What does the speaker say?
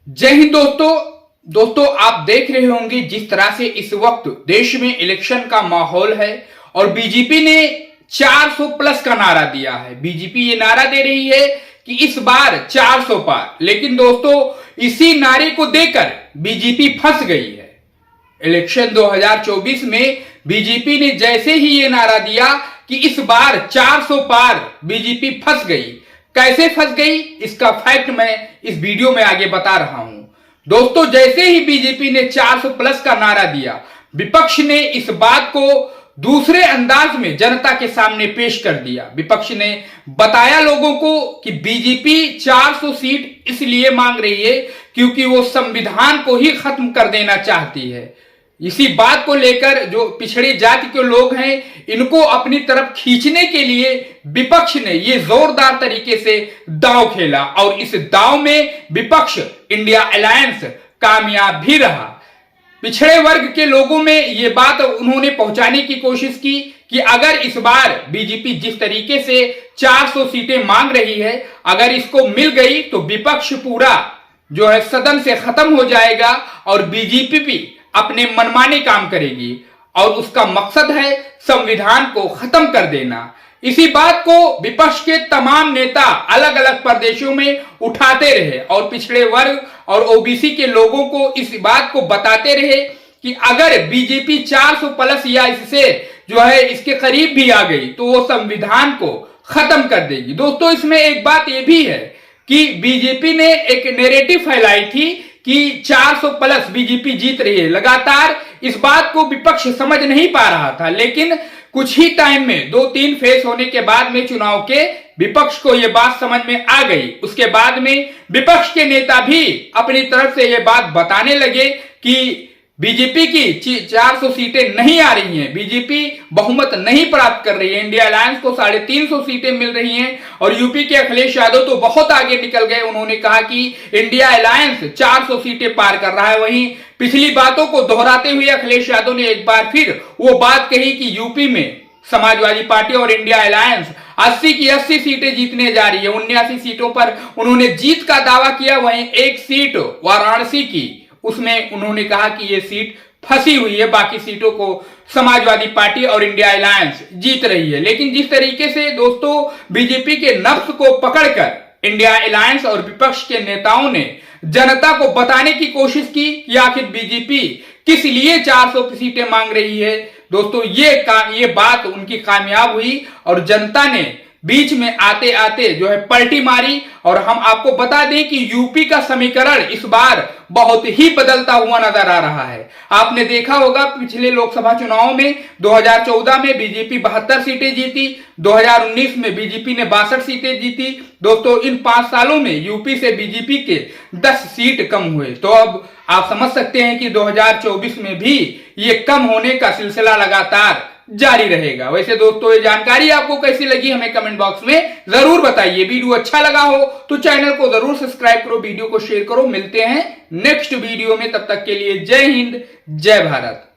जय हिंद दोस्तों आप देख रहे होंगे जिस तरह से इस वक्त देश में इलेक्शन का माहौल है और बीजेपी ने 400 प्लस का नारा दिया है। बीजेपी ये नारा दे रही है कि इस बार 400 पार, लेकिन दोस्तों इसी नारे को देकर बीजेपी फंस गई है। इलेक्शन 2024 में बीजेपी ने जैसे ही ये नारा दिया कि इस बार 400 पार, बीजेपी फंस गई। कैसे फंस गई इसका फैक्ट मैं इस वीडियो में आगे बता रहा हूं। दोस्तों जैसे ही बीजेपी ने 400 प्लस का नारा दिया, विपक्ष ने इस बात को दूसरे अंदाज में जनता के सामने पेश कर दिया। विपक्ष ने बताया लोगों को कि बीजेपी 400 सीट इसलिए मांग रही है क्योंकि वो संविधान को ही खत्म कर देना चाहती है। इसी बात को लेकर जो पिछड़ी जाति के लोग हैं, इनको अपनी तरफ खींचने के लिए विपक्ष ने ये जोरदार तरीके से दांव खेला और इस दांव में विपक्ष इंडिया अलायंस कामयाब भी रहा। पिछड़े वर्ग के लोगों में ये बात उन्होंने पहुंचाने की कोशिश की कि अगर इस बार बीजेपी जिस तरीके से 400 सीटें मांग रही है, अगर इसको मिल गई तो विपक्ष पूरा जो है सदन से खत्म हो जाएगा और बीजेपी भी अपने मनमाने काम करेगी और उसका मकसद है संविधान को खत्म कर देना। इसी बात को विपक्ष के तमाम नेता अलग अलग प्रदेशों में उठाते रहे और पिछड़े वर्ग और ओबीसी के लोगों को इस बात को बताते रहे कि अगर बीजेपी 400 प्लस या इससे जो है इसके करीब भी आ गई तो वो संविधान को खत्म कर देगी। दोस्तों इसमें एक बात ये भी है कि बीजेपी ने एक नैरेटिव फैलाई थी कि 400 प्लस बीजेपी जीत रही है। लगातार इस बात को विपक्ष समझ नहीं पा रहा था, लेकिन कुछ ही टाइम में 2-3 फेस होने के बाद में चुनाव के विपक्ष को यह बात समझ में आ गई। उसके बाद में विपक्ष के नेता भी अपनी तरफ से यह बात बताने लगे कि बीजेपी की 400 सीटें नहीं आ रही हैं, बीजेपी बहुमत नहीं प्राप्त कर रही है। इंडिया अलायंस को 350 सीटें मिल रही हैं और यूपी के अखिलेश यादव तो बहुत आगे निकल गए। उन्होंने कहा कि इंडिया अलायंस 400 सीटें पार कर रहा है। वहीं पिछली बातों को दोहराते हुए अखिलेश यादव ने एक बार फिर वो बात कही कि यूपी में समाजवादी पार्टी और इंडिया अलायंस 80 की 80 सीटें जीतने जा रही है। 79 सीटों पर उन्होंने जीत का दावा किया। वहीं एक सीट वाराणसी की, उसमें उन्होंने कहा कि यह सीट फंसी हुई है, बाकी सीटों को समाजवादी पार्टी और इंडिया अलायंस जीत रही है। लेकिन जिस तरीके से दोस्तों बीजेपी के नफ्स को पकड़कर इंडिया अलायंस और विपक्ष के नेताओं ने जनता को बताने की कोशिश की कि आखिर बीजेपी किस लिए 400 सीटें मांग रही है, दोस्तों ये बात उनकी कामयाब हुई और जनता ने बीच में आते आते जो है पलटी मारी। और हम आपको बता दें कि यूपी का समीकरण इस बार बहुत ही बदलता हुआ नजर आ रहा है। आपने देखा होगा पिछले लोकसभा चुनाव में 2014 में बीजेपी 72 सीटें जीती, 2019 में बीजेपी ने 62 सीटें जीती। दोस्तों इन 5 सालों में यूपी से बीजेपी के 10 सीट कम हुए। तो अब आप समझ सकते हैं कि 2024 में भी ये कम होने का सिलसिला लगातार जारी रहेगा। वैसे दोस्तों ये जानकारी आपको कैसी लगी हमें कमेंट बॉक्स में जरूर बताइए। वीडियो अच्छा लगा हो तो चैनल को जरूर सब्सक्राइब करो, वीडियो को शेयर करो। मिलते हैं नेक्स्ट वीडियो में, तब तक के लिए जय हिंद, जय भारत।